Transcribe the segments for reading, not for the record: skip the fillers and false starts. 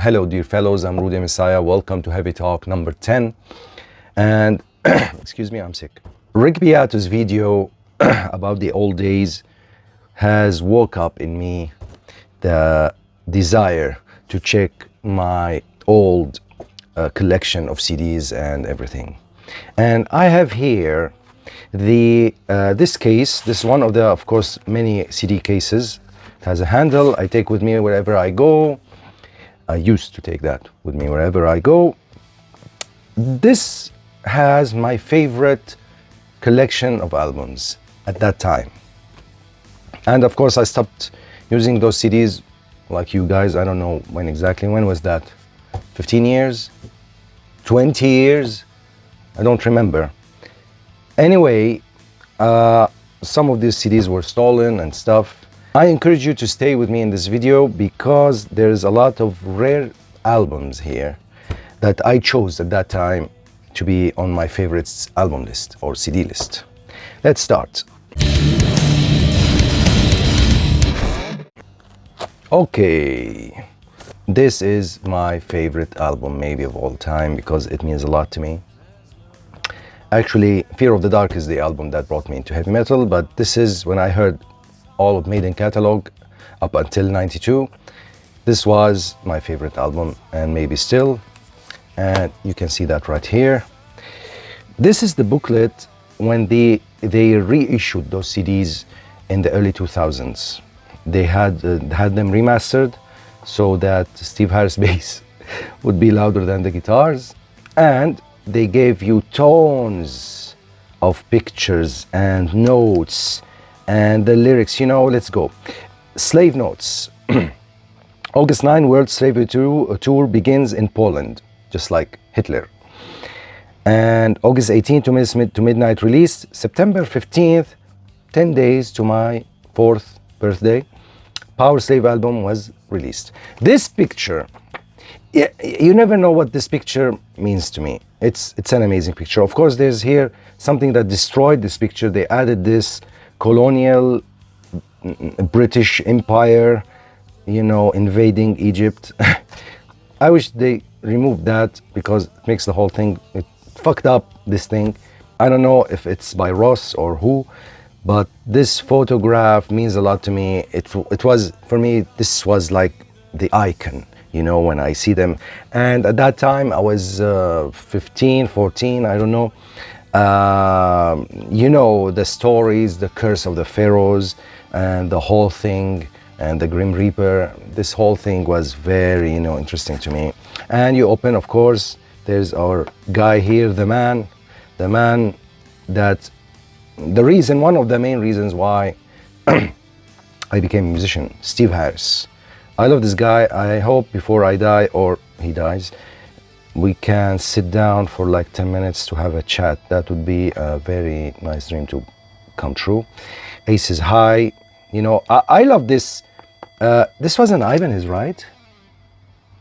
Hello dear fellows, I'm Rudi Messiah. Welcome to Heavy Talk number 10. And excuse me, I'm sick. Rick Beato's video about the old days has woke up in me the desire to check my old collection of CDs and everything. And I have here this case. This is one of the, of course, many CD cases. It has a handle I take with me wherever I go. I used to take that with me wherever I go. This has my favorite collection of albums at that time. And of course I stopped using those CDs like you guys. I don't know when exactly. When was that? 15 years? 20 years? I don't remember. Anyway, some of these CDs were stolen and stuff. I encourage you to stay with me in this video because there's a lot of rare albums here that I chose at that time to be on my favorites album list or CD list. Let's start. Okay, this is my favorite album maybe of all time because it means a lot to me. Actually, Fear of the Dark is the album that brought me into heavy metal, but this is when I heard all of Maiden catalog up until 92. This was my favorite album and maybe still, and you can see that right here. This is the booklet when they reissued those CDs in the early 2000s. They had them remastered so that Steve Harris bass would be louder than the guitars, and they gave you tons of pictures and notes and the lyrics. You know, let's go. Slave notes. August 9, World Slavery Tour begins in Poland, just like Hitler. And August 18 to midnight release. September 15th, 10 days to my 4th birthday, Power Slave album was released. This picture, you never know what this picture means to me. It's an amazing picture. Of course, there's here something that destroyed this picture. They added this colonial British Empire, you know, invading Egypt. I wish they removed that because it makes the whole thing, it fucked up this thing. I don't know if it's by Ross or who, but this photograph means a lot to me. It was, for me, this was like the icon, you know, when I see them. And at that time I was 15, 14, I don't know. You know, the stories, the Curse of the Pharaohs and the whole thing, and the Grim Reaper. This whole thing was very, you know, interesting to me. And you open, of course, there's our guy here, the man that, one of the main reasons why I became a musician, Steve Harris. I love this guy. I hope before I die, or he dies, we can sit down for like 10 minutes to have a chat. That would be a very nice dream to come true. Aces High, you know, I love this. This was an Ibanez, right?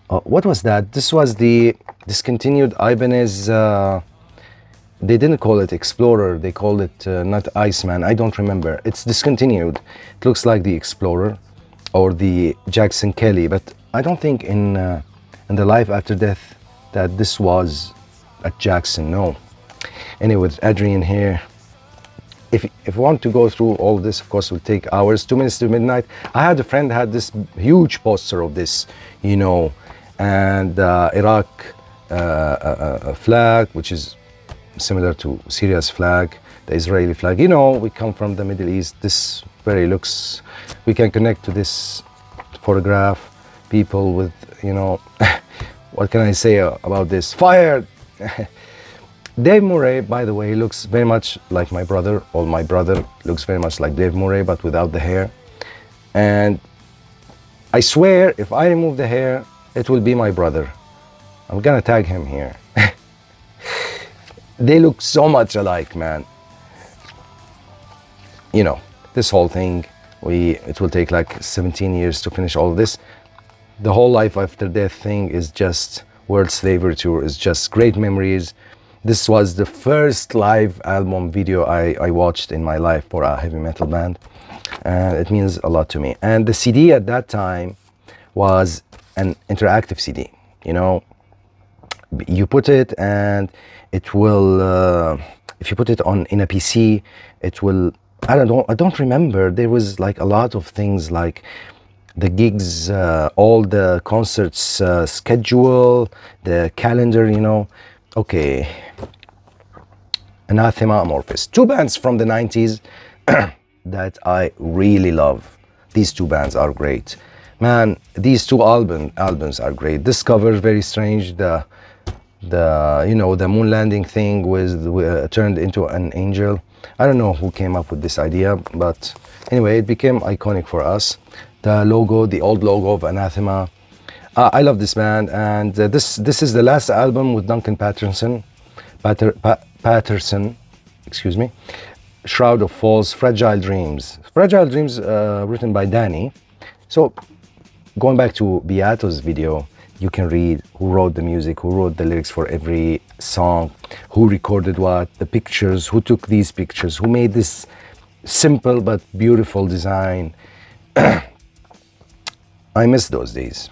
What was that? This was the discontinued Ibanez. They didn't call it Explorer. They called it not Iceman. I don't remember. It's discontinued. It looks like the Explorer or the Jackson Kelly, but I don't think in the Life After Death that this was at Jackson, no. Anyway, with Adrian here, if you want to go through all this, of course, it will take hours. 2 minutes to midnight. I had a friend had this huge poster of this, you know, and Iraq flag, which is similar to Syria's flag, the Israeli flag. You know, we come from the Middle East. This very looks, we can connect to this photograph. People with, you know, what can I say about this? Fired! Dave Murray, by the way, looks very much like my brother, or my brother looks very much like Dave Murray, but without the hair. And I swear, if I remove the hair, it will be my brother. I'm gonna tag him here. They look so much alike, man. You know, this whole thing, it will take like 17 years to finish all of this. The whole Life After Death thing is just, World Slavery Tour is just great memories. This was the first live album video I watched in my life for a heavy metal band, and it means a lot to me. And the CD at that time was an interactive CD. You know, you put it and it will, if you put it on in a PC, it will, I don't remember. There was like a lot of things like the gigs, all the concerts schedule, the calendar, you know. Okay, Anathema, Amorphis. Two bands from the 90s that I really love. These two bands are great. Man, these two albums are great. This cover is very strange. The you know, the moon landing thing was turned into an angel. I don't know who came up with this idea, but anyway, it became iconic for us. The logo, the old logo of Anathema. I love this band, and this is the last album with Duncan Patterson, excuse me. Shroud of Falls, Fragile Dreams. Fragile Dreams, written by Danny. So, going back to Beato's video, you can read who wrote the music, who wrote the lyrics for every song, who recorded what, the pictures, who took these pictures, who made this simple but beautiful design. I miss those days.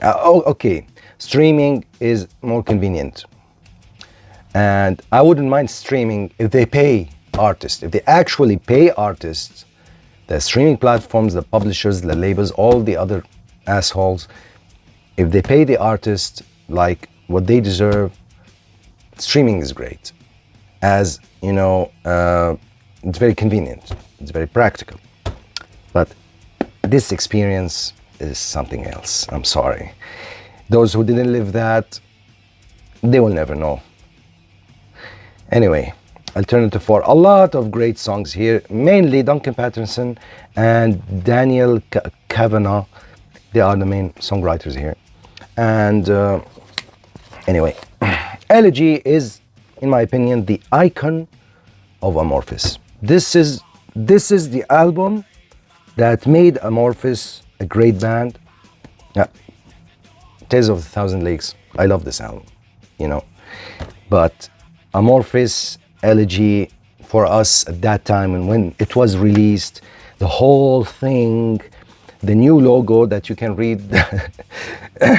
Okay, streaming is more convenient. And I wouldn't mind streaming if they pay artists, if they actually pay artists, the streaming platforms, the publishers, the labels, all the other assholes, if they pay the artist like what they deserve, streaming is great. As you know, it's very convenient, it's very practical. But this experience is something else. I'm sorry. Those who didn't live that, they will never know. Anyway, Alternative 4, a lot of great songs here, mainly Duncan Patterson and Daniel Kavanagh. They are the main songwriters here. And anyway, Elegy is, in my opinion, the icon of Amorphis. This is the album that made Amorphis a great band. Yeah, Tales of a Thousand Lakes. I love this album, you know. But Amorphis, Elegy, for us at that time, and when it was released, the whole thing, the new logo that you can read,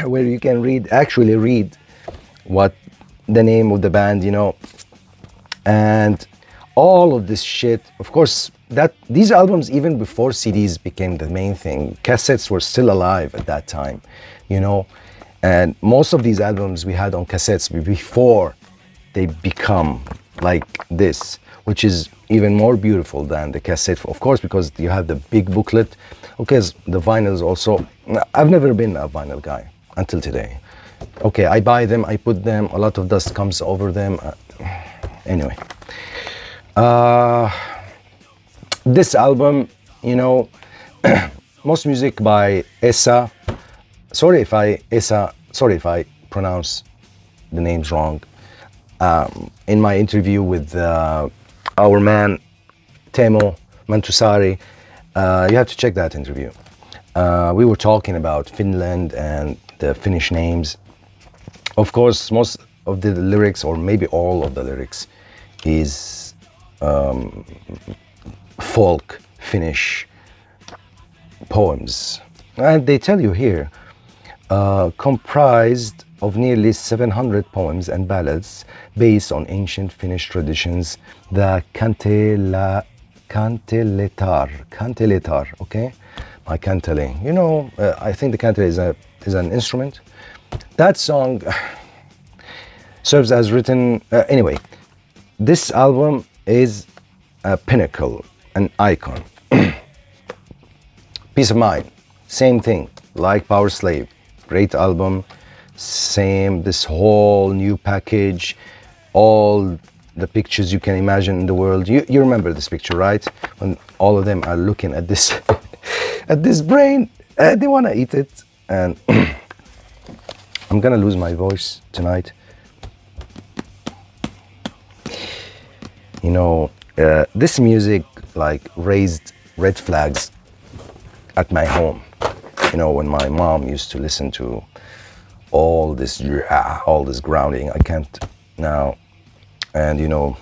where you can actually read what the name of the band, you know, and all of this shit. Of course, that these albums, even before CDs became the main thing, cassettes were still alive at that time, you know, and most of these albums we had on cassettes before they become like this, which is even more beautiful than the cassette, of course, because you have the big booklet. Okay, the vinyls also. I've never been a vinyl guy until today. Okay, I buy them, I put them, a lot of dust comes over them. Anyway, this album, you know, most music by Essa. Sorry if I pronounce the names wrong. In my interview with our man Temo Mantusari, you have to check that interview. We were talking about Finland and the Finnish names. Of course, most of the lyrics, or maybe all of the lyrics, is folk Finnish poems. And they tell you here, comprised of nearly 700 poems and ballads based on ancient Finnish traditions, the kanteletar, okay? My kantele. You know, I think the kantele is an instrument. That song serves as written, anyway, this album is a pinnacle, an icon. Peace of Mind, same thing, like Power Slave, great album, same, this whole new package, all the pictures you can imagine in the world. You remember this picture, right? When all of them are looking at this, at this brain, they want to eat it. And I'm gonna lose my voice tonight. You know, this music like raised red flags at my home. You know, when my mom used to listen to all this grounding, I can't now. And you know,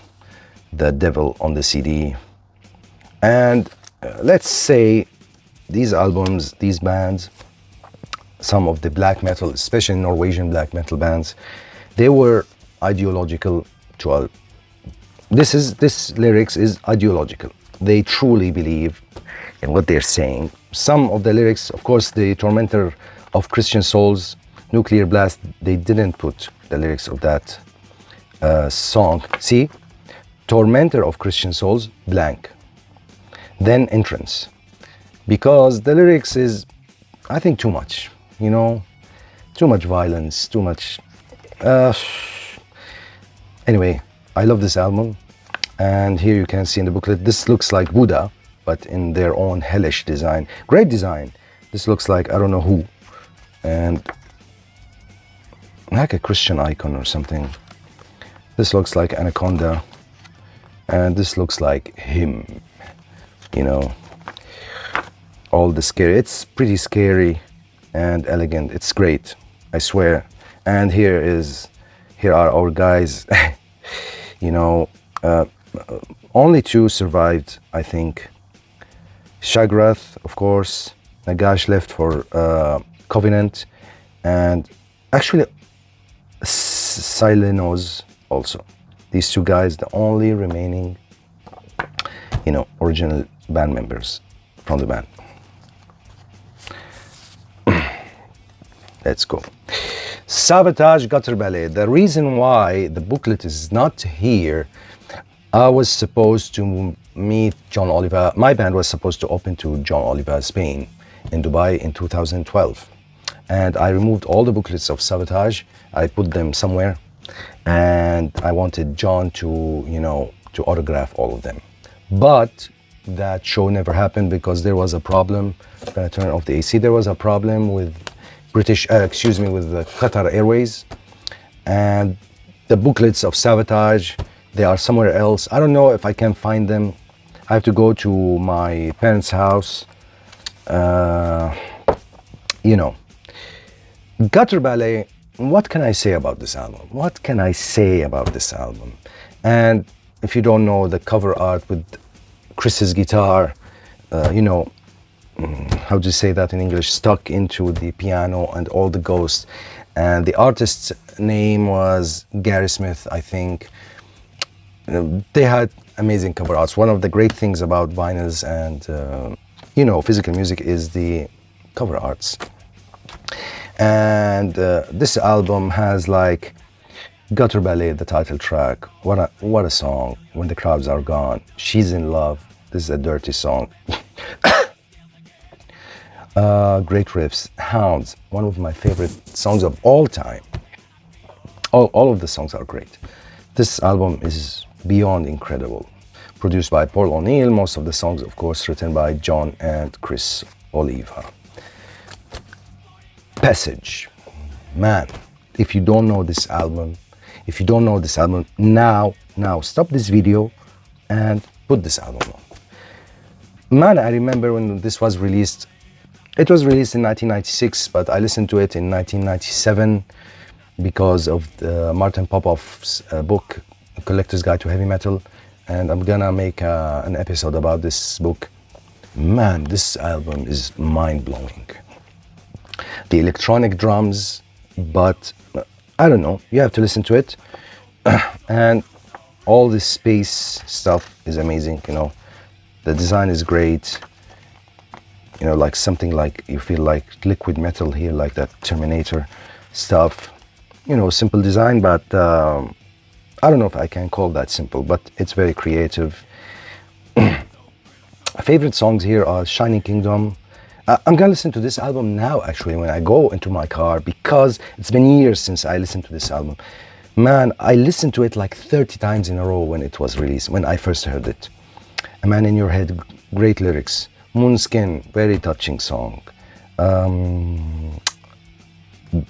the devil on the CD. And let's say these albums, these bands, some of the black metal, especially Norwegian black metal bands, they were ideological to a, this lyrics is ideological. They truly believe in what they're saying. Some of the lyrics, of course, the Tormentor of Christian Souls, Nuclear Blast, they didn't put the lyrics of that song. See, Tormentor of Christian Souls, blank. Then Entrance, because the lyrics is, I think, too much, you know, too much violence, too much. Anyway, I love this album, and here you can see in the booklet, this looks like Buddha, but in their own hellish design. Great design. This looks like I don't know who, and like a Christian icon or something. This looks like Anaconda, and this looks like him, you know. All the scary, it's pretty scary and elegant. It's great, I swear. And here are our guys. You know, only two survived, I think. Shagrath, of course. Nagash left for Covenant, and actually Silenos also. These two guys, the only remaining, you know, original band members from the band. Let's go. Sabotage, Gutter Ballet. The reason why the booklet is not here, I was supposed to meet John Oliver. My band was supposed to open to John Oliver, Spain, in Dubai in 2012. And I removed all the booklets of Sabotage. I put them somewhere. And I wanted John to, you know, to autograph all of them. But that show never happened because there was a problem. I'm gonna turn off the AC. There was a problem with with the Qatar Airways, and the booklets of Sabotage, they are somewhere else. I don't know if I can find them. I have to go to my parents' house. You know, Gutter Ballet. What can I say about this album? What can I say about this album? And if you don't know, the cover art with Chris's guitar, you know, how do you say that in English? Stuck into the piano and all the ghosts. And the artist's name was Gary Smith, I think. They had amazing cover arts. One of the great things about vinyls and, you know, physical music is the cover arts. And this album has like Gutter Ballet, the title track. What a song. When the Crowds Are Gone. She's in Love. This is a dirty song. Great riffs. Hounds, one of my favorite songs of all time. All of the songs are great. This album is beyond incredible. Produced by Paul O'Neill. Most of the songs, of course, written by John and Chris Oliva. Passage. Man, if you don't know this album, now stop this video and put this album on. Man, I remember when this was released. It was released in 1996, but I listened to it in 1997 because of Martin Popoff's book, Collector's Guide to Heavy Metal, and I'm gonna make an episode about this book. Man, this album is mind-blowing. The electronic drums, but I don't know, you have to listen to it. And all this space stuff is amazing, you know. The design is great. You know, like something like, you feel like liquid metal here, like that Terminator stuff. You know, simple design, but I don't know if I can call that simple, but it's very creative. Favorite songs here are Shining Kingdom. I'm gonna listen to this album now, actually, when I go into my car, because it's been years since I listened to this album. Man, I listened to it like 30 times in a row when it was released, when I first heard it. A Man in Your Head, great lyrics. Moonskin, very touching song. The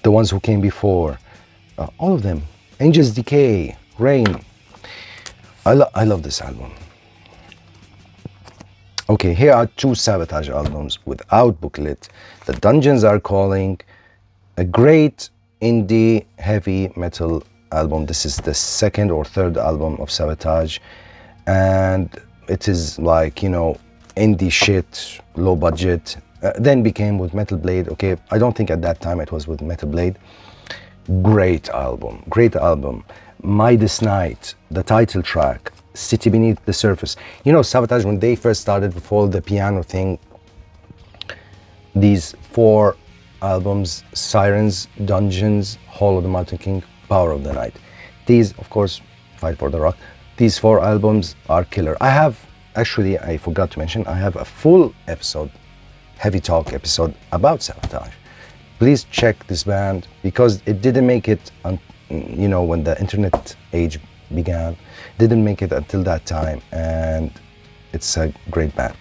Ones Who Came Before, all of them. Angels Decay, Rain. I love this album. Okay, here are two Sabotage albums without booklet. The Dungeons Are Calling, a great indie heavy metal album. This is the second or third album of Sabotage, and it is like, you know, indie shit, low budget, then became with Metal Blade. Okay, I don't think at that time it was with Metal Blade. Great album, great album. Midas Night, the title track, City Beneath the Surface. You know, Sabotage, when they first started before the piano thing, these 4 albums, Sirens, Dungeons, Hall of the Mountain King, Power of the Night. These, of course, Fight for the Rock. These 4 albums are killer. I have, actually, I forgot to mention, I have a full episode, heavy talk episode about Sabotage. Please check this band, because it didn't make it, you know, when the internet age began, didn't make it until that time, and it's a great band.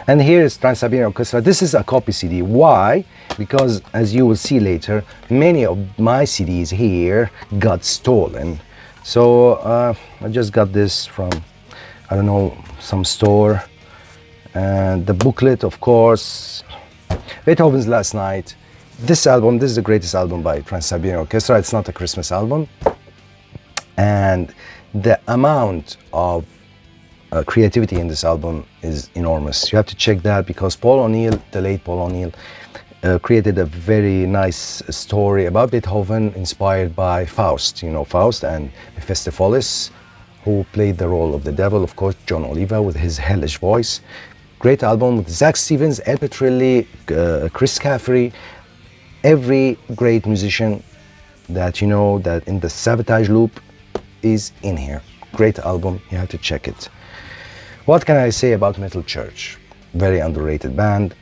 And here is Trans-Siberian Orchestra. This is a copy CD. Why? Because, as you will see later, many of my CDs here got stolen. So I just got this from, I don't know, some store. And the booklet, of course, Beethoven's Last Night. This album, this is the greatest album by Trans-Siberian Orchestra. It's not a Christmas album. And the amount of creativity in this album is enormous. You have to check that, because Paul O'Neill, the late Paul O'Neill, created a very nice story about Beethoven inspired by Faust. You know, Faust and Mephistopheles, who played the role of the devil, of course, John Oliva with his hellish voice. Great album with Zach Stevens, El Petrilli, Chris Caffrey, every great musician that you know that in the Sabotage loop is in here. Great album, you have to check it. What can I say about Metal Church? Very underrated band.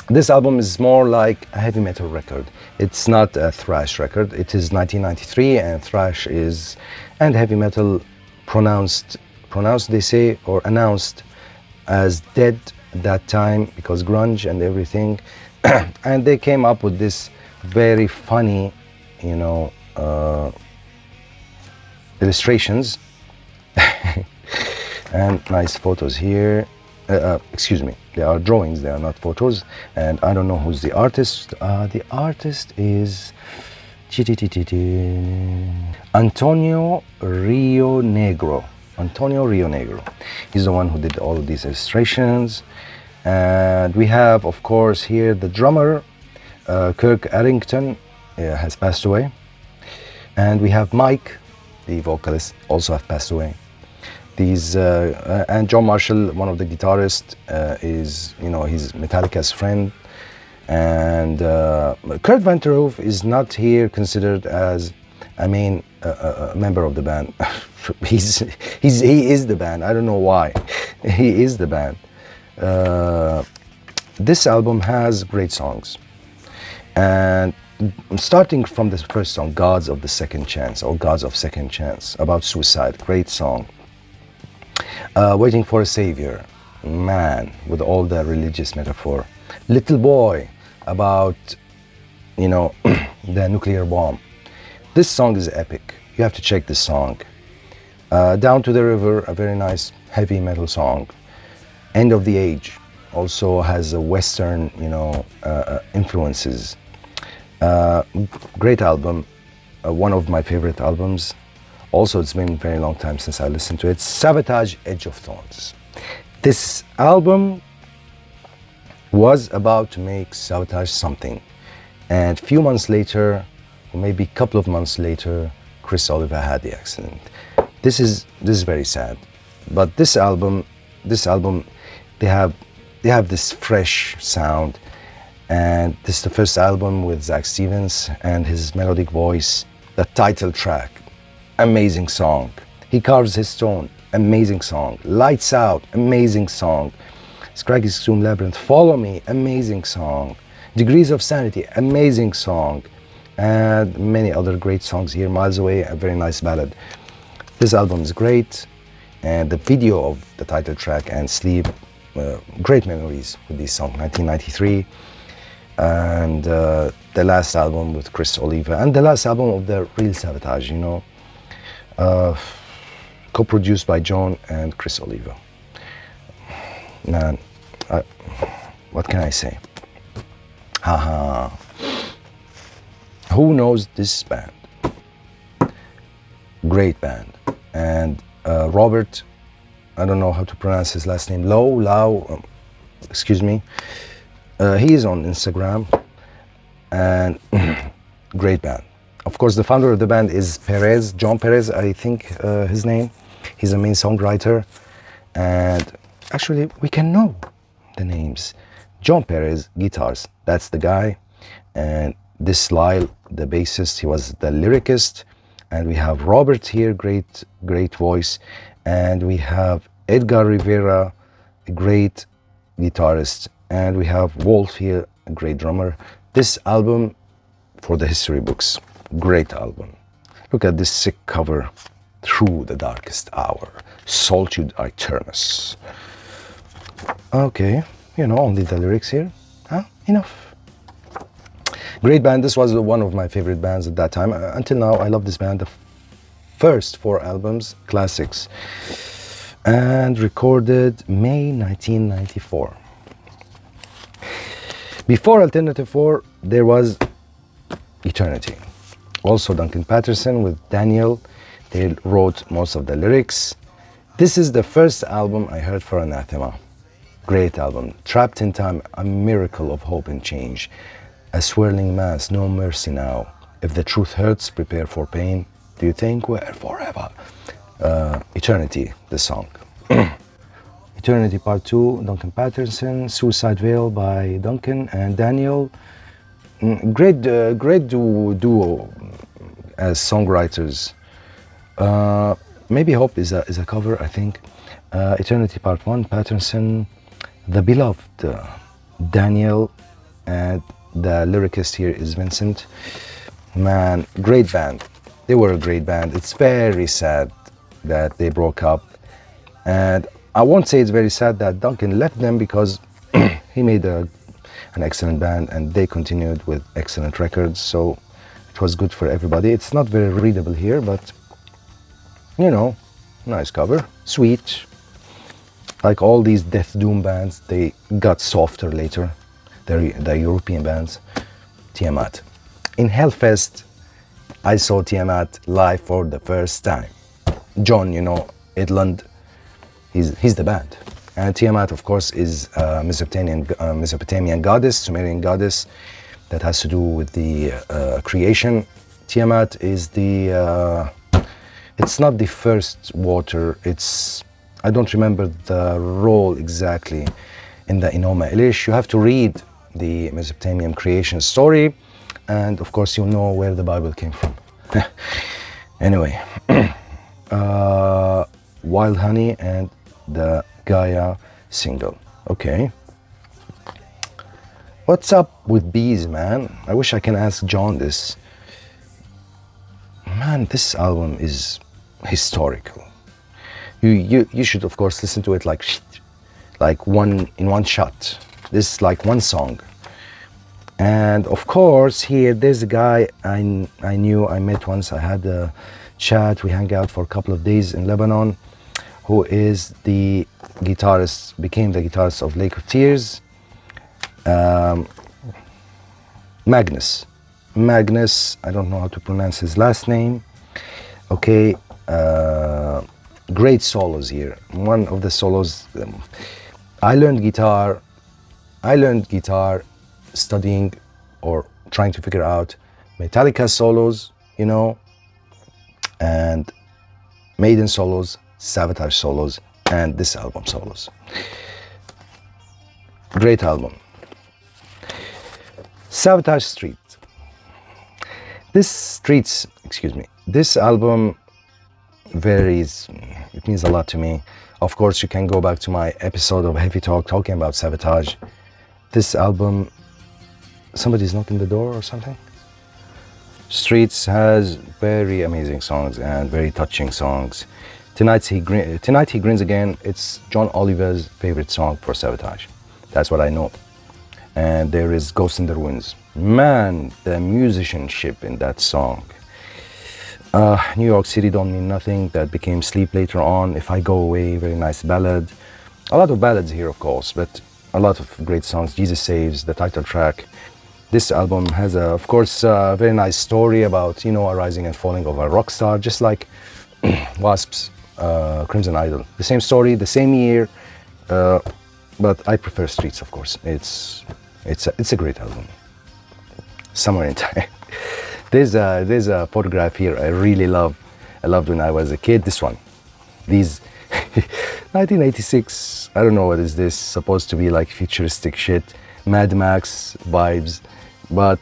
This album is more like a heavy metal record. It's not a thrash record. It is 1993, and thrash is, and heavy metal pronounced they say, or announced as dead at that time, because grunge and everything. And they came up with this very funny, you know, illustrations and nice photos here. Excuse me, they are drawings, they are not photos. And I don't know who's the artist. The artist is Antonio Rio Negro. Antonio Rio Negro. He's the one who did all of these illustrations. And we have, of course, here the drummer, Kirk Arrington, has passed away. And we have Mike, the vocalist, also have passed away. These and John Marshall, one of the guitarists, is, you know, he's Metallica's friend. And Kurt Van der Hoof is not here considered as a main member of the band. he is the band. I don't know why. He is the band. This album has great songs, and starting from the first song, Gods of the Second Chance, or Gods of Second Chance, about suicide, great song. Waiting for a Savior, man, with all the religious metaphor. Little Boy, about, you know, the nuclear bomb. This song is epic. You have to check this song. Down to the River, a very nice heavy metal song. End of the Age also has a Western, you know, influences. Great album, one of my favorite albums. Also, it's been a very long time since I listened to it. Sabotage, Edge of Thorns. This album was about to make Sabotage something, and a few months later, or maybe a couple of months later, Chris Oliver had the accident. This is very sad. But this album, they have this fresh sound, and this is the first album with Zach Stevens and his melodic voice. The title track, amazing song. He Carves His Stone, amazing song. Lights Out, amazing song. Scraggy's Tomb Labyrinth, Follow Me, amazing song. Degrees of Sanity, amazing song. And many other great songs here. Miles Away, a very nice ballad. This album is great, and the video of the title track and Sleep, great memories with this song, 1993. And the last album with Chris Oliva, and the last album of the real Sabotage, you know, co-produced by John and Chris Oliva. Man, what can I say? Haha. Who knows this band? Great band. And Robert, I don't know how to pronounce his last name, Lau, excuse me. He is on Instagram, and great band. Of course, the founder of the band is Perez, John Perez, I think his name. He's the main songwriter, and actually we can know the names. John Perez, guitars, that's the guy, and this Lyle, the bassist, he was the lyricist, and we have Robert here, great voice, and we have Edgar Rivera, a great guitarist, and we have Wolf here, a great drummer. This album for the history books, great album. Look at this sick cover, Through the Darkest Hour, Solitude Aeternus. Okay, you know, only the lyrics here, huh? Enough. Great band. This was one of my favorite bands at that time. Until now, I love this band. The first 4 albums, classics, and recorded May 1994. Before Alternative 4, there was Eternity. Also Duncan Patterson with Daniel. They wrote most of the lyrics. This is the first album I heard for Anathema. Great album. Trapped in Time, a miracle of hope and change. A swirling mass, no mercy now. If the truth hurts, prepare for pain. Do you think we're forever? Eternity, the song. Eternity Part 2, Duncan Patterson. Suicide Veil by Duncan and Daniel. Great duo as songwriters. Maybe Hope is a cover, I think. Eternity Part 1, Patterson. The Beloved, Daniel, and the lyricist here is Vincent. Man, great band. They were a great band. It's very sad that they broke up, and I won't say it's very sad that Duncan left them, because he made an excellent band and they continued with excellent records, so it was good for everybody. It's not very readable here, but you know, nice cover, sweet. Like all these Death Doom bands, they got softer later, the European bands. Tiamat. In Hellfest, I saw Tiamat live for the first time. John, you know, Edlund, he's the band. And Tiamat, of course, is a Mesopotamian goddess, Sumerian goddess, that has to do with the creation. Tiamat is the, it's not the first water, it's, I don't remember the role exactly in the Enoma Elish. You have to read the Mesopotamian creation story, and of course you'll know where the Bible came from. Anyway, Wild Honey and the Gaia single. Okay. What's up with bees, man? I wish I can ask John this. Man, this album is historical. You should of course listen to it like one shot. This is like one song. And of course here there's a guy I met once. I had a chat, we hung out for a couple of days in Lebanon, who is the guitarist, became the guitarist of Lake of Tears. Magnus, I don't know how to pronounce his last name. Okay, great solos here. One of the solos, I learned guitar studying or trying to figure out Metallica solos, you know, and Maiden solos, Sabotage solos, and this album solos. Great album. Sabotage Street. This album varies, it means a lot to me. Of course, you can go back to my episode of Heavy Talk talking about Sabotage. This album, somebody's knocking the door or something? Streets has very amazing songs and very touching songs. Tonight He Grins Again, it's John Oliver's favorite song for Sabotage. That's what I know. And there is Ghost in the Ruins. Man, the musicianship in that song. New York City Don't Mean Nothing, that became Sleep later on. If I Go Away, very nice ballad. A lot of ballads here, of course, but a lot of great songs. Jesus Saves, the title track. This album has, of course, a very nice story about, you know, a rising and falling of a rock star, just like Wasp's Crimson Idol. The same story, the same year. but I prefer Streets, of course. It's a great album. Somewhere in time. There's a photograph here I really love. I loved when I was a kid. This one. These 1986. I don't know what is this. Supposed to be like futuristic shit, Mad Max vibes, but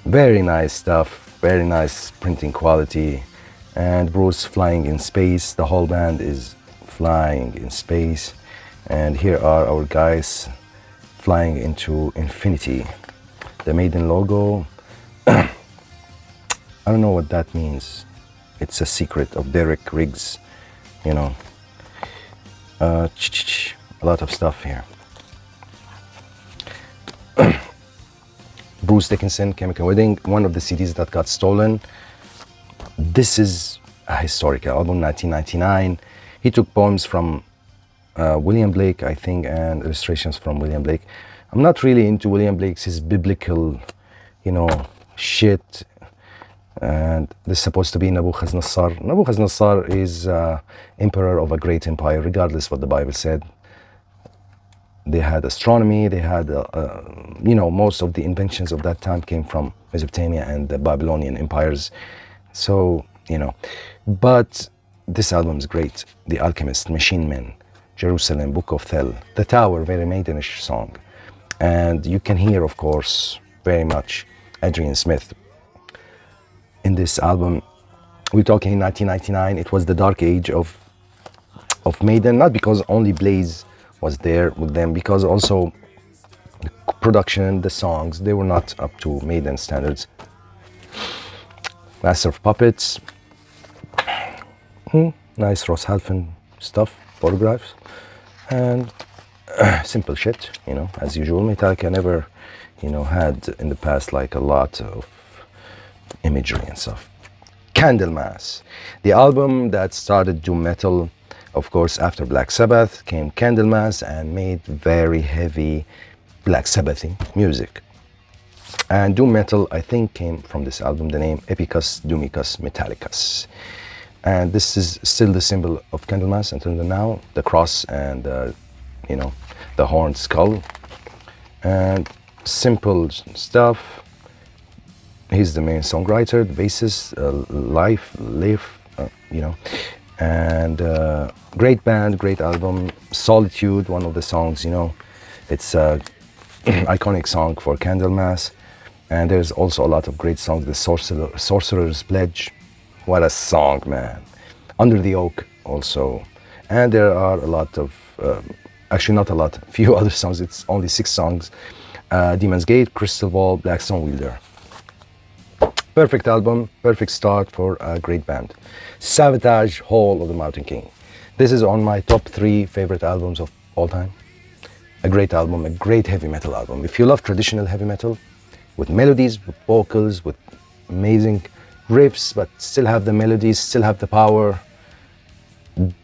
very nice stuff. Very nice printing quality. And Bruce flying in space. The whole band is flying in space. And here are our guys flying into infinity. The Maiden logo. I don't know what that means. It's a secret of Derek Riggs, you know. A lot of stuff here. Bruce Dickinson, Chemical Wedding, one of the CDs that got stolen. This is a historic album, 1999. He took poems from William Blake, I think, and illustrations from William Blake. I'm not really into William Blake's his biblical, you know, shit. And this is supposed to be Nebuchadnezzar. Nebuchadnezzar is emperor of a great empire, regardless what the Bible said. They had astronomy, they had, you know, most of the inventions of that time came from Mesopotamia and the Babylonian empires. So, you know, but this album is great. The Alchemist, Machine Men, Jerusalem, Book of Thel, The Tower, very maidenish song. And you can hear, of course, very much Adrian Smith. In this album, we're talking in 1999, it was the dark age of Maiden, not because only Blaze was there with them, because also the production, the songs, they were not up to Maiden standards. Master of Puppets, nice Ross Halfin stuff, photographs, and simple shit, you know, as usual. Metallica never, you know, had in the past like a lot of imagery and stuff. Candlemas, the album that started doom metal. Of course, after Black Sabbath came Candlemas and made very heavy Black Sabbathy music. And doom metal, I think, came from this album, the name Epicus Doomicus Metallicus. And this is still the symbol of Candlemas until now, the cross and, you know, the horned skull. And simple stuff. He's the main songwriter, the bassist, Leif, you know. And great band, great album. Solitude, one of the songs, you know, it's a iconic song for Candlemas. And there's also a lot of great songs. The Sorcerer's Pledge, what a song, man. Under the Oak also. And there are a lot of, actually not a lot, a few other songs. It's only 6 songs. Demon's Gate, Crystal Ball, Blackstone Wielder. Perfect album, perfect start for a great band. Savatage, Hall of the Mountain King. This is on my top 3 favorite albums of all time. A great album, a great heavy metal album. If you love traditional heavy metal, with melodies, with vocals, with amazing riffs, but still have the melodies, still have the power,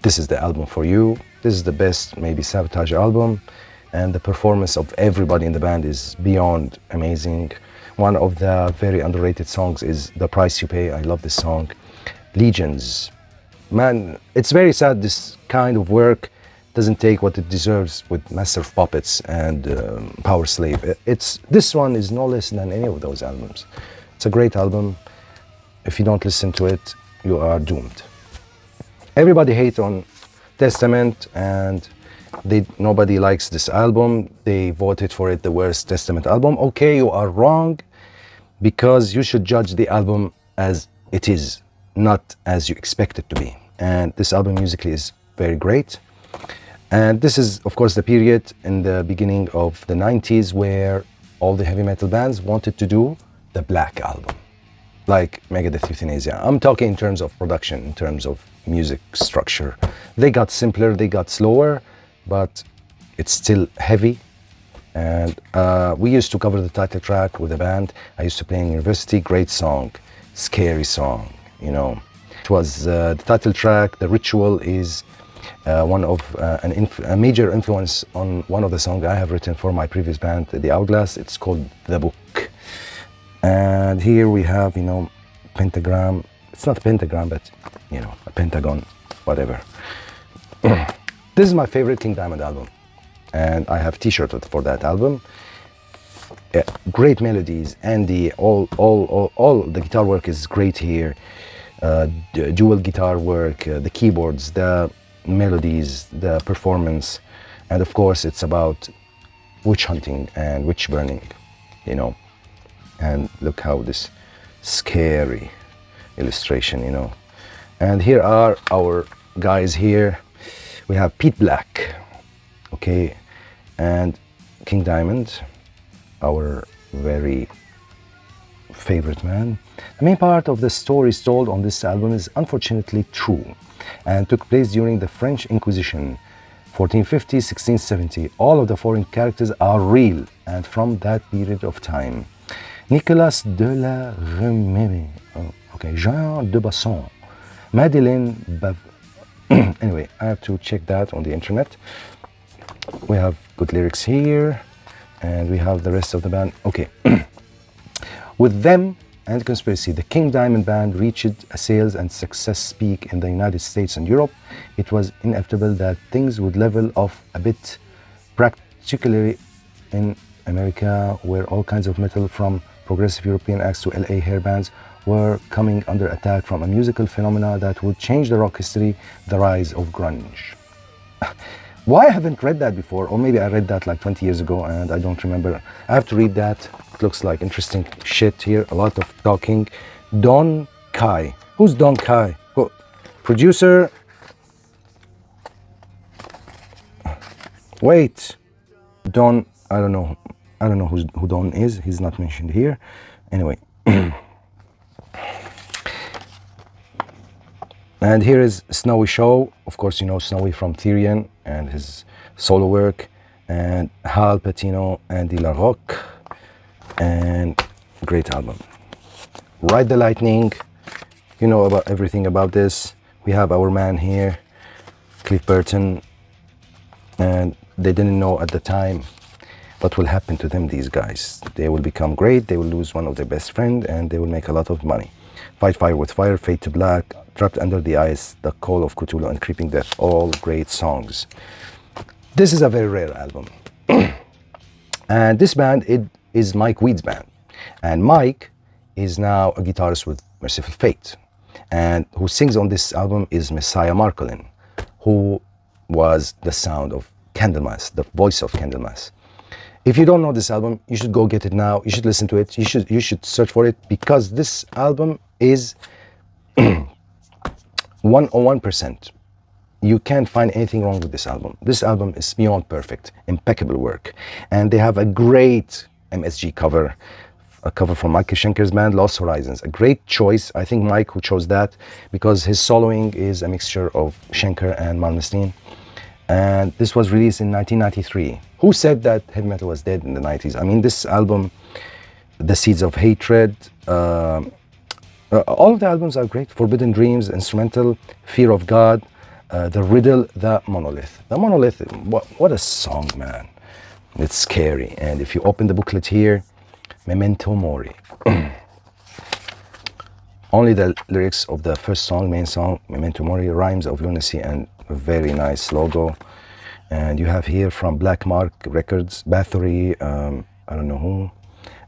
this is the album for you. This is the best, maybe, Savatage album. And the performance of everybody in the band is beyond amazing. One of the very underrated songs is The Price You Pay. I love this song. Legions. Man, it's very sad this kind of work doesn't take what it deserves with Master of Puppets and Power Slave. This one is no less than any of those albums. It's a great album. If you don't listen to it, you are doomed. Everybody hates on Testament and nobody likes this album. They voted for it the worst Testament album. Okay, you are wrong, because you should judge the album as it is, not as you expect it to be. And this album musically is very great. And this is, of course, the period in the beginning of the 90s where all the heavy metal bands wanted to do the Black Album, like Megadeth, Euthanasia. I'm talking in terms of production, in terms of music structure. They got simpler, they got slower, but it's still heavy. And we used to cover the title track with a band. I used to play in university. Great song, scary song, you know. It was the title track. The Ritual is one of a major influence on one of the songs I have written for my previous band, the Hourglass. It's called The Book. And here we have, you know, pentagram. It's not a pentagram, but, you know, a pentagon, whatever. This is my favorite King Diamond album, and I have t-shirt for that album. Great melodies, and all the guitar work is great here. Dual guitar work, the keyboards, the melodies, the performance, and of course it's about witch hunting and witch burning, you know. And look how this scary illustration, you know. And here are our guys here. We have Pete Black, okay, and King Diamond, our very favorite man. The main part of the stories told on this album is unfortunately true and took place during the French Inquisition, 1450, 1670. All of the foreign characters are real and from that period of time. Nicolas de la Remée, okay, Jean de Basson, Madeleine Bav. Anyway, I have to check that on the internet. We have good lyrics here, and we have the rest of the band. Okay. With them and Conspiracy, the King Diamond Band reached a sales and success peak in the United States and Europe. It was inevitable that things would level off a bit, particularly in America, where all kinds of metal, from progressive European acts to LA hair bands, were coming under attack from a musical phenomena that would change the rock history, the rise of grunge. Why I haven't read that before, or maybe I read that like 20 years ago and I don't remember. I have to read that. It looks like interesting shit here, a lot of talking. Don Kai. Who's Don Kai? Oh, producer. Wait. Don, I don't know who Don is. He's not mentioned here. Anyway. And here is Snowy Show. Of course, you know Snowy from Therian and his solo work, and Hal Patino, Andy LaRocque, and great album. Ride the Lightning. You know about everything about this. We have our man here, Cliff Burton, and they didn't know at the time what will happen to them, these guys. They will become great, they will lose one of their best friends, and they will make a lot of money. Fight Fire with Fire, Fade to Black, Trapped Under the Ice, The Call of Cthulhu, and Creeping Death, all great songs. This is a very rare album. And this band, it is Mike Weed's band. And Mike is now a guitarist with Merciful Fate. And who sings on this album is Messiah Marcolin, who was the sound of Candlemas, the voice of Candlemas. If you don't know this album, you should go get it now. You should listen to it. You should search for it, because this album is 101%. You can't find anything wrong with this album. This album is beyond perfect, impeccable work. And they have a great MSG cover, a cover from Michael Schenker's band, Lost Horizons. A great choice. I think Mike who chose that, because his soloing is a mixture of Schenker and Malmsteen. And this was released in 1993. Who said that heavy metal was dead in the 90s? I mean, this album, The Seeds of Hatred, all of the albums are great. Forbidden Dreams, Instrumental, Fear of God, The Riddle, The Monolith. The Monolith, what a song, man. It's scary. And if you open the booklet here, Memento Mori. Only the lyrics of the first song, main song, Memento Mori, Rhymes of Lunacy, and a very nice logo. And you have here from Black Mark Records, Bathory, I don't know who,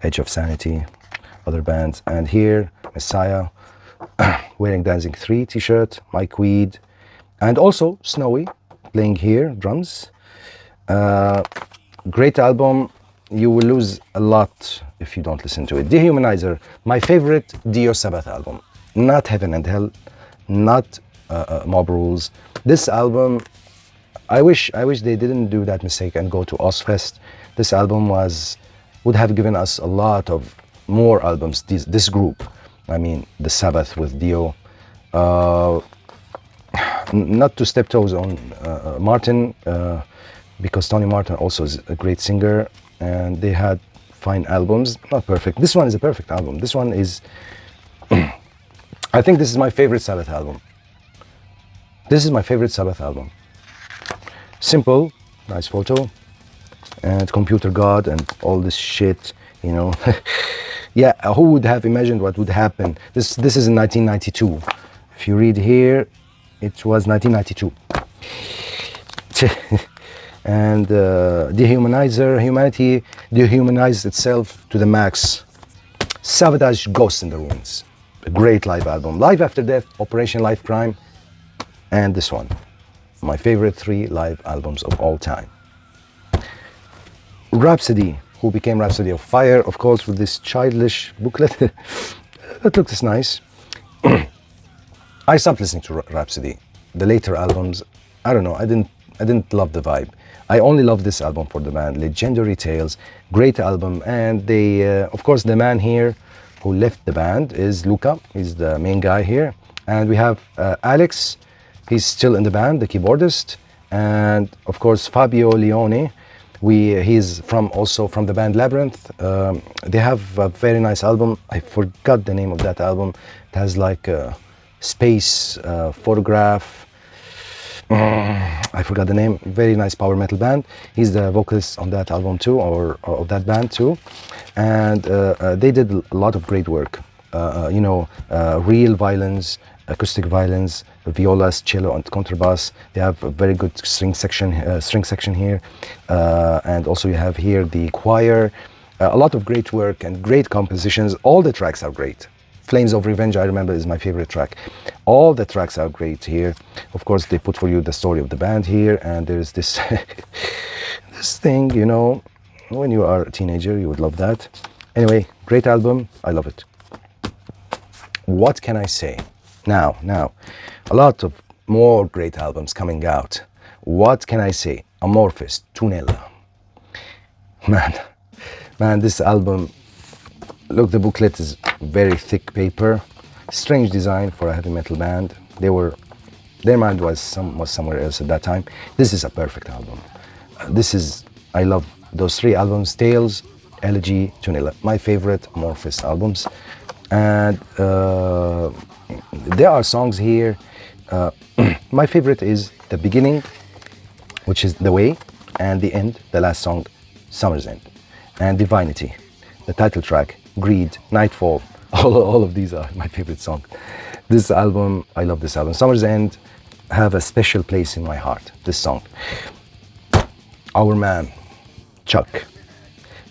Edge of Sanity, other bands. And here, Messiah, wearing Dancing 3 t-shirt, Mike Weed, and also Snowy, playing here, drums. Great album. You will lose a lot if you don't listen to it. Dehumanizer, my favorite Dio Sabbath album. Not Heaven and Hell, not Mob Rules. This album, I wish they didn't do that mistake and go to Ozfest. This album would have given us a lot of more albums. This group, I mean, the Sabbath with Dio. Not to step toes on Martin, because Tony Martin also is a great singer, and they had fine albums. Not perfect. This one is a perfect album. This one is, I think this is my favorite Sabbath album. This is my favorite Sabbath album. Simple, nice photo, and Computer God and all this shit, you know. Yeah, who would have imagined what would happen? This is in 1992. If you read here, it was 1992. And humanity dehumanized itself to the max. Sabotage, Ghost in the Ruins, a great live album. Live After Death, Operation Life Crime, and this one, my favorite 3 live albums of all time. Rhapsody, who became Rhapsody of Fire, of course, with this childish booklet. That looks nice. I stopped listening to Rhapsody. The later albums, I don't know, I didn't love the vibe. I only love this album for the band. Legendary Tales, great album. And they, of course, the man here who left the band is Luca. He's the main guy here. And we have Alex. He's still in the band, the keyboardist. And of course, Fabio Leone. He's also from the band Labyrinth. They have a very nice album. I forgot the name of that album. It has like a space photograph. I forgot the name. Very nice power metal band. He's the vocalist on that album too, or of that band too. And they did a lot of great work. Real violins, acoustic violins, violas, cello, and contrabass. They have a very good string section here, and also you have here the choir. A lot of great work and great compositions. All the tracks are great. Flames of Revenge, I remember, is my favorite track. All the tracks are great here. Of course, they put for you the story of the band here, and there's this this thing, you know, when you are a teenager, you would love that. Anyway, great album. I love it. What can I say? Now, a lot of more great albums coming out. What can I say? Amorphis, Tunella. Man, this album, look, the booklet is very thick paper, strange design for a heavy metal band. Their mind was somewhere else at that time. This is a perfect album. I love those 3 albums, Tales, Elegy, Tunella, my favorite Amorphis albums. And there are songs here. My favorite is the beginning, which is The Way, and the end, the last song, Summer's End, and Divinity, the title track, Greed, Nightfall. All of these are my favorite songs. This album, I love this album. Summer's End have a special place in my heart, this song. Our man, Chuck,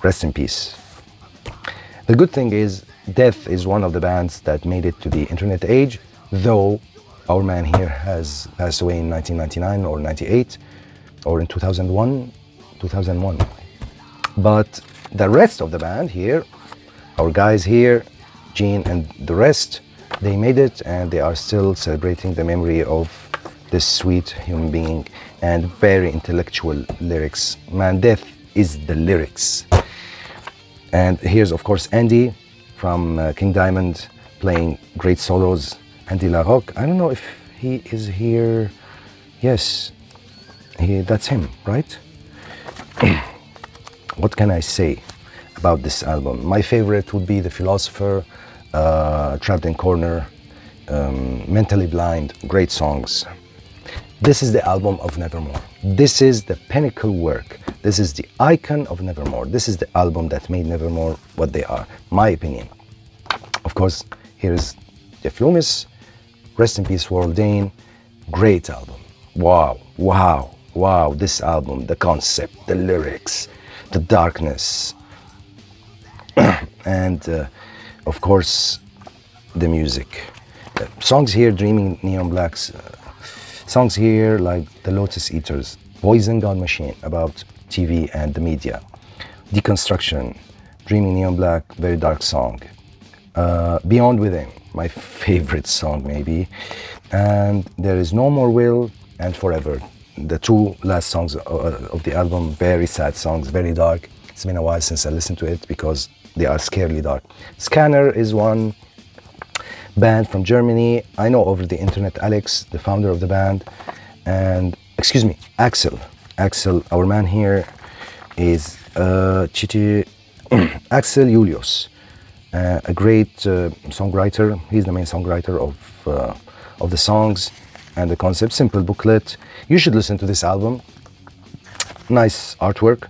rest in peace. The good thing is, Death is one of the bands that made it to the internet age, though our man here has passed away in 1999 or 98 or in 2001. But the rest of the band here, our guys here, Gene and the rest, they made it, and they are still celebrating the memory of this sweet human being and very intellectual lyrics. Man, Death is the lyrics. And here's, of course, Andy from King Diamond playing great solos. Andy LaRocque. I don't know if he is here. Yes, that's him, right? What can I say about this album? My favorite would be The Philosopher, Trapped in Corner, Mentally Blind, great songs. This is the album of Nevermore. This is the pinnacle work. This is the icon of Nevermore. This is the album that made Nevermore what they are, my opinion. Of course, here's Jeff Loomis, rest in peace, Warren Dane. Great album. Wow, this album, the concept, the lyrics, the darkness, and of course, the music. Songs here, Dreaming Neon Blacks, songs here like The Lotus Eaters, Poison God Machine, about TV and the media, Deconstruction, Dreaming Neon Black, very dark song, Beyond Within, my favorite song maybe, and There Is No More Will and Forever, the 2 last songs of the album, very sad songs, very dark. It's been a while since I listened to it because they are scarily dark. Scanner is one band from Germany. I know over the internet Alex, the founder of the band, and Axel, our man here is Axel Julius, a great songwriter. He's the main songwriter of the songs and the concept. Simple booklet. You should listen to this album. Nice artwork.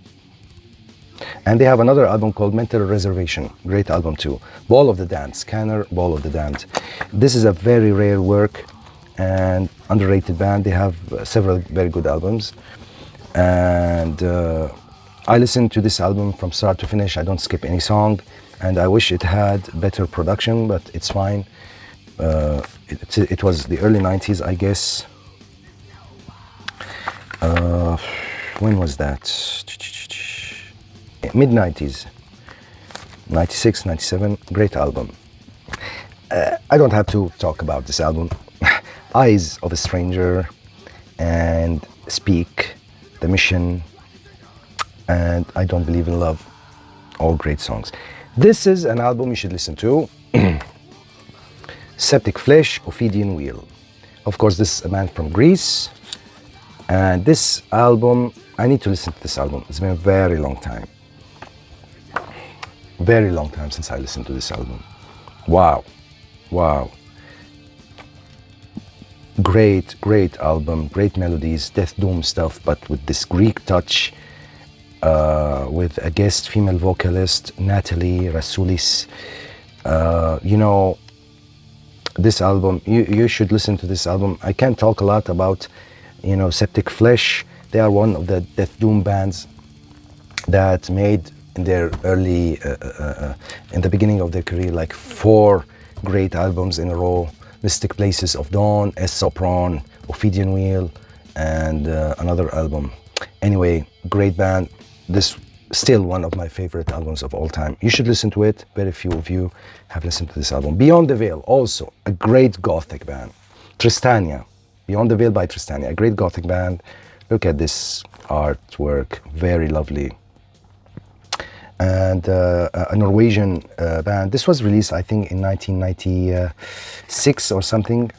And they have another album called Mental Reservation. Great album too. Ball of the Damned. Scanner, Ball of the Damned. This is a very rare work and underrated band. They have several very good albums. And I listen to this album from start to finish. I don't skip any song, and I wish it had better production, but it's fine. It was the early 90s, I guess. When was that? Mid 90s, 96, 97. Great album. I don't have to talk about this album. Eyes of a Stranger and Speak, The Mission, and I Don't Believe in Love. All great songs. This is an album you should listen to. Septic Flesh, Ophidian Wheel. Of course, this is a band from Greece. And this album, I need to listen to this album. It's been a very long time. Very long time since I listened to this album. Wow. Wow. Great, great album, great melodies, death doom stuff, but with this Greek touch, with a guest female vocalist, Natalie Rasoulis. You know, this album, you should listen to this album. I can't talk a lot about, you know, Septic Flesh. They are one of the death doom bands that made in their early, in the beginning of their career, like 4 great albums in a row. Mystic Places of Dawn, S. Sopron, Ophidian Wheel, and another album. Anyway, great band. This still one of my favorite albums of all time. You should listen to it. Very few of you have listened to this album. Beyond the Veil, also a great Gothic band. Tristania, Beyond the Veil by Tristania, a great Gothic band. Look at this artwork, very lovely. And a Norwegian band. This was released, I think, in 1996 or something.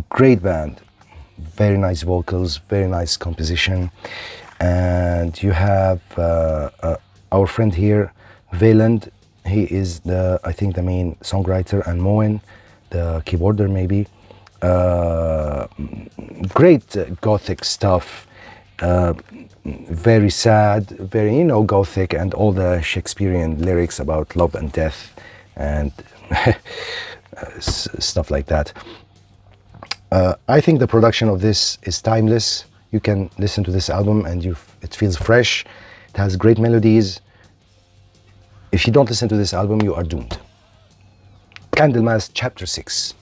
Great band, very nice vocals, very nice composition. And you have our friend here, Valand. He is I think the main songwriter, and Moen, the keyboarder maybe. Great Gothic stuff. Very sad, very, you know, Gothic, and all the Shakespearean lyrics about love and death and stuff like that. I think the production of this is timeless. You can listen to this album and it feels fresh. It has great melodies. If you don't listen to this album, you are doomed. Candlemas Chapter 6.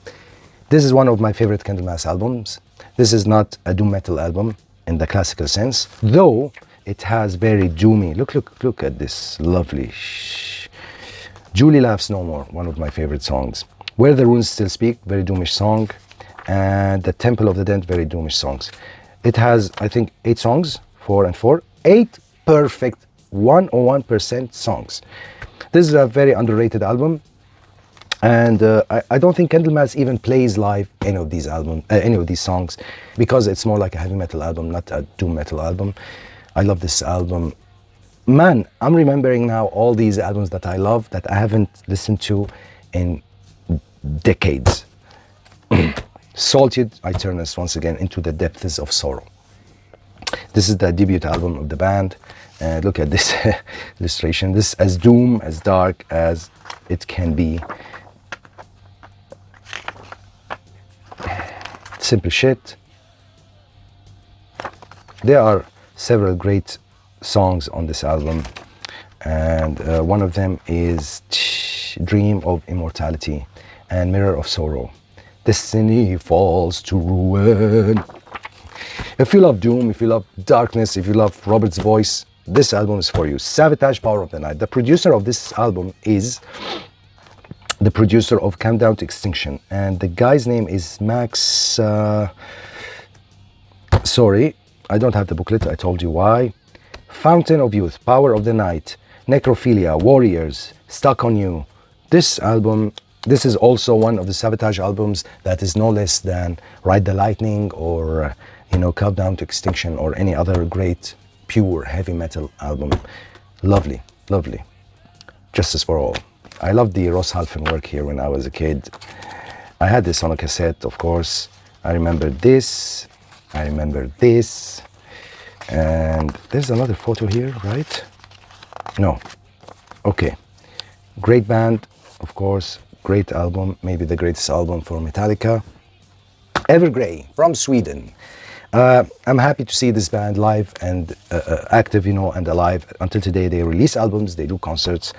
This is one of my favorite Candlemas albums. This is not a doom metal album in the classical sense, though it has very doomy. Look at this lovely. Julie Laughs No More, one of my favorite songs. Where the Runes Still Speak, very doomish song, and The Temple of the Dead, very doomish songs. It has, I think, 8 songs, 4 and 4, 8 perfect 101% songs. This is a very underrated album, and I don't think Candlemas even plays live any of these songs, because it's more like a heavy metal album, not a doom metal album. I love this album. Man, I'm remembering now all these albums that I love that I haven't listened to in decades. Salted, I turn us once again into the depths of sorrow. This is the debut album of the band. And look at this illustration. This is as doom, as dark as it can be. Simple shit. There are several great songs on this album, and one of them is Dream of Immortality and Mirror of Sorrow. Destiny falls to ruin. If you love doom, if you love darkness, if you love Robert's voice, this album is for you. Sabotage, Power of the Night. The producer of this album is the producer of Countdown to Extinction, and the guy's name is Max. Sorry, I don't have the booklet. I told you why. Fountain of Youth, Power of the Night, Necrophilia, Warriors, Stuck on You. This album, this is also one of the Sabotage albums that is no less than Ride the Lightning or, you know, Countdown to Extinction or any other great, pure heavy metal album. Lovely, lovely. Justice for All. I loved the Ross Halfin work here when I was a kid. I had this on a cassette, of course. I remember this. I remember this. And there's another photo here, right? No. Okay. Great band, of course. Great album. Maybe the greatest album for Metallica. Evergrey from Sweden. I'm happy to see this band live and active, and alive. Until today, they release albums, they do concerts.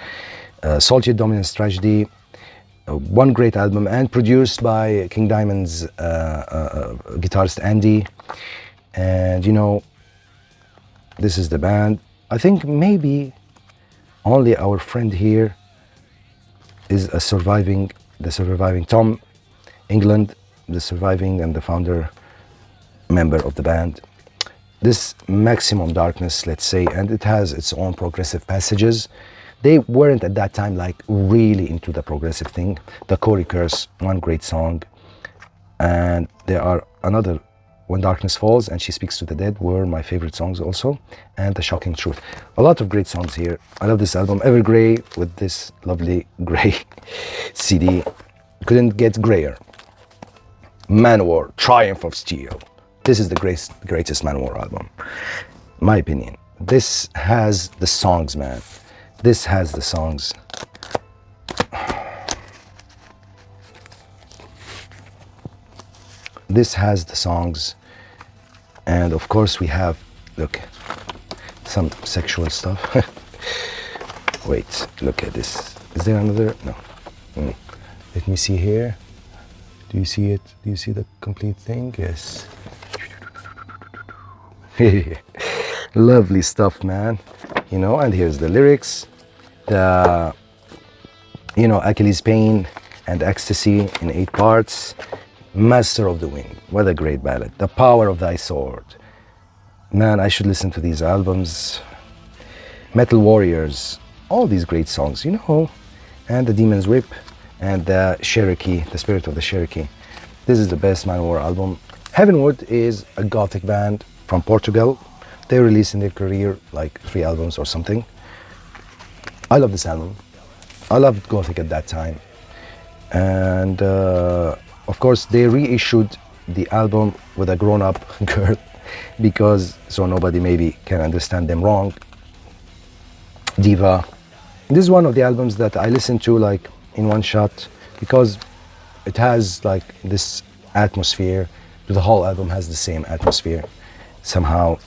Salty Dominance Tragedy, one great album, and produced by King Diamond's guitarist Andy. And this is the band. I think maybe only our friend here is the surviving Tom England, the surviving and the founder member of the band. This Maximum Darkness, let's say, and it has its own progressive passages. They weren't at that time like really into the progressive thing. The Corey Curse, one great song, and there are another, When Darkness Falls and She Speaks to the Dead, were my favorite songs also, and The Shocking Truth. A lot of great songs here. I love this album. Evergrey with this lovely grey CD. Couldn't get grayer. Manowar, Triumph of Steel. This is the greatest Manowar album, my opinion. This has the songs, man. This has the songs. This has the songs. And of course we have, look, some sexual stuff. Wait, look at this. Is there another? No. Let me see here. Do you see it? Do you see the complete thing? Yes. Lovely stuff, man. And here's the lyrics. The, Achilles' Pain and Ecstasy in 8 parts. Master of the Wind. What a great ballad. The Power of Thy Sword. Man, I should listen to these albums. Metal Warriors. All these great songs, And the Demon's Whip and the Cherokee, the Spirit of the Cherokee. This is the best Manowar album. Heavenwood is a Gothic band from Portugal. They released in their career like 3 albums or something. I love this album. I loved Gothic at that time. And of course, they reissued the album with a grown-up girl because so nobody maybe can understand them wrong. Diva. This is one of the albums that I listened to like in one shot because it has like this atmosphere. The whole album has the same atmosphere somehow.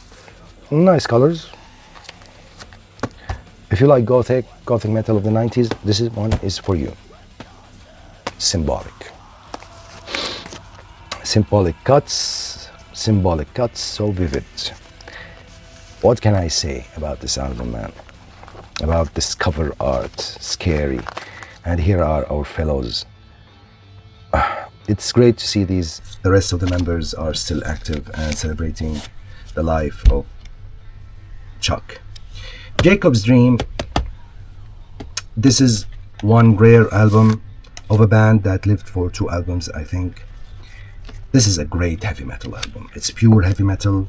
Nice colors. If you like Gothic metal of the 90s, this one is for you. Symbolic cuts, so vivid. What can I say about this album, man? About this cover art, scary. And here are our fellows. It's great to see the rest of the members are still active and celebrating the life of Chuck. Jacob's Dream. This is one rare album of a band that lived for 2 albums, I think. This is a great heavy metal album. It's pure heavy metal.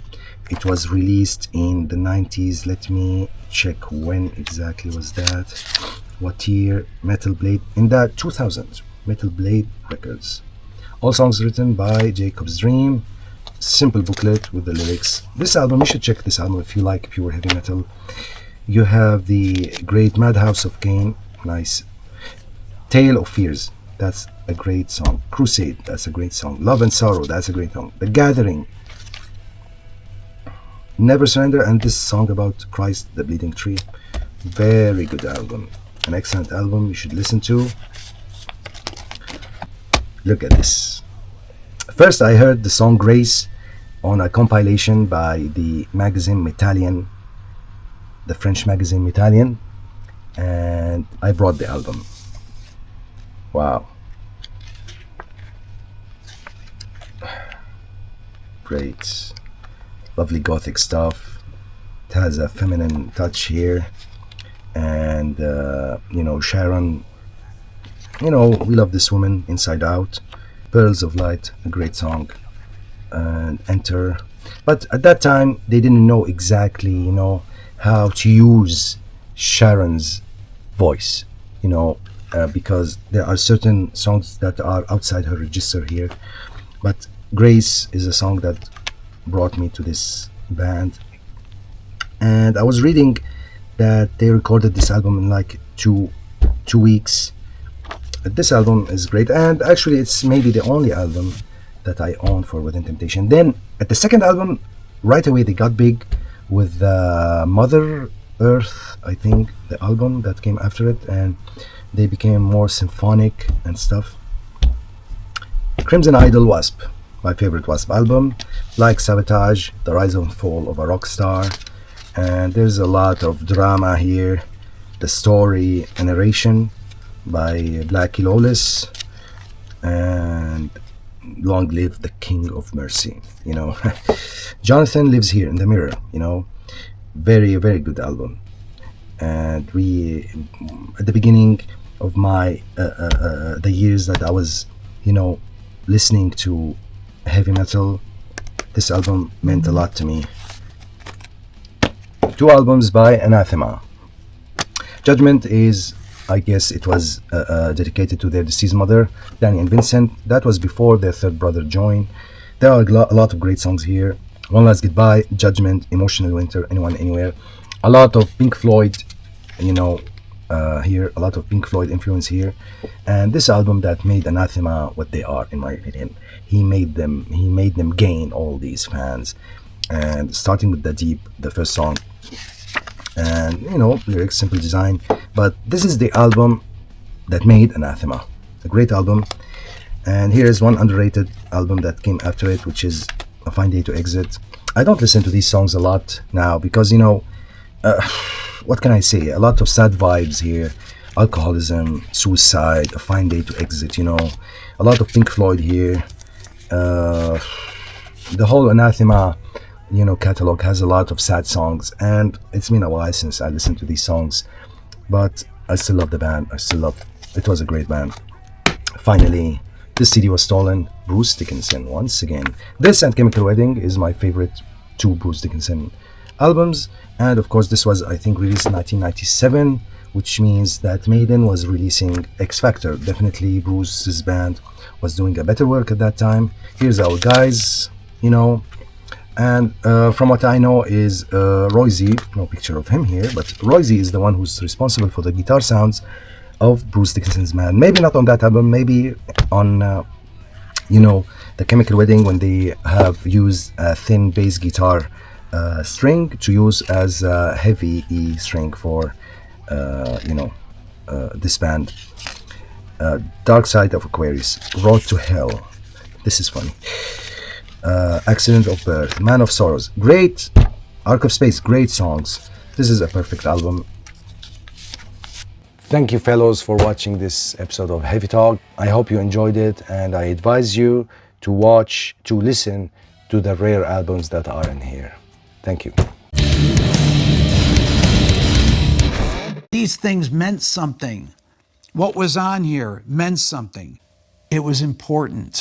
It was released in the 90s. Let me check when exactly was that. What year? Metal Blade. In the 2000s. Metal Blade Records. All songs written by Jacob's Dream. Simple booklet with the lyrics. This album, you should check this album if you like pure heavy metal. You have the great Madhouse of Cain. Nice. Tale of Fears. That's a great song. Crusade. That's a great song. Love and Sorrow. That's a great song. The Gathering. Never Surrender. And this song about Christ, the Bleeding Tree. Very good album. An excellent album you should listen to. Look at this. First I heard the song Grace on a compilation by the magazine Metallian, the French magazine Metallian, and I brought the album. Wow. Great. Lovely Gothic stuff. It has a feminine touch here. And, Sharon, we love this woman, Inside Out. Pearls of Light, a great song. And Enter. But at that time, they didn't know exactly, how to use Sharon's voice, because there are certain songs that are outside her register here. But Grace is a song that brought me to this band. And I was reading that they recorded this album in like two weeks. This album is great, and actually it's maybe the only album that I own for Within Temptation. Then at the second album, right away they got big with Mother Earth, I think, the album that came after it, and they became more symphonic and stuff. Crimson Idol, Wasp, my favorite Wasp album. Like Sabotage, The Rise and Fall of a Rock Star, and there's a lot of drama here. The story and narration by Black Lawless, and Long Live the King of Mercy. You know, Jonathan Lives Here in the Mirror. You know, very very good album. And we, at the beginning of my the years that I was, you know, listening to heavy metal, this album meant a lot to me. Two albums by Anathema. Judgment is, I guess it was dedicated to their deceased mother, Danny and Vincent. That was before their third brother joined. There are a lot of great songs here. One Last Goodbye, Judgment, Emotional Winter, Anyone, Anywhere. A lot of Pink Floyd, you know, here. A lot of Pink Floyd influence here. And this album that made Anathema what they are, in my opinion. He made them gain all these fans. And starting with The Deep, the first song. And, you know, lyrics, simple design. But this is the album that made Anathema. A great album. And here is one underrated album that came after it, which is A Fine Day to Exit. I don't listen to these songs a lot now because, you know, what can I say? A lot of sad vibes here. Alcoholism, suicide, A Fine Day to Exit, you know. A lot of Pink Floyd here. The whole Anathema, you know, catalog has a lot of sad songs, and it's been a while since I listened to these songs, but I still love the band. It was a great band. Finally, this CD Was Stolen, Bruce Dickinson once again. This and Chemical Wedding is my favorite two Bruce Dickinson albums, and of course this was, I think, released in 1997, which means that Maiden was releasing X Factor. Definitely Bruce's band was doing a better work at that time. Here's Our Guys, you know. And from what I know is Royce, no picture of him here, but Royce is the one who's responsible for the guitar sounds of Bruce Dickinson's band. Maybe not on that album, maybe on, you know, the Chemical Wedding, when they have used a thin bass guitar string to use as a heavy E string for, you know, this band. Dark Side of Aquarius, Road to Hell. This is funny. Accident of Birth, Man of Sorrows, great. Arc of Space, great songs. This is a perfect album. Thank you, fellows, for watching this episode of Heavy Talk. I hope you enjoyed it, and I advise you to listen to the rare albums that are in here. Thank you. These things meant something. What was on here meant something. It was important.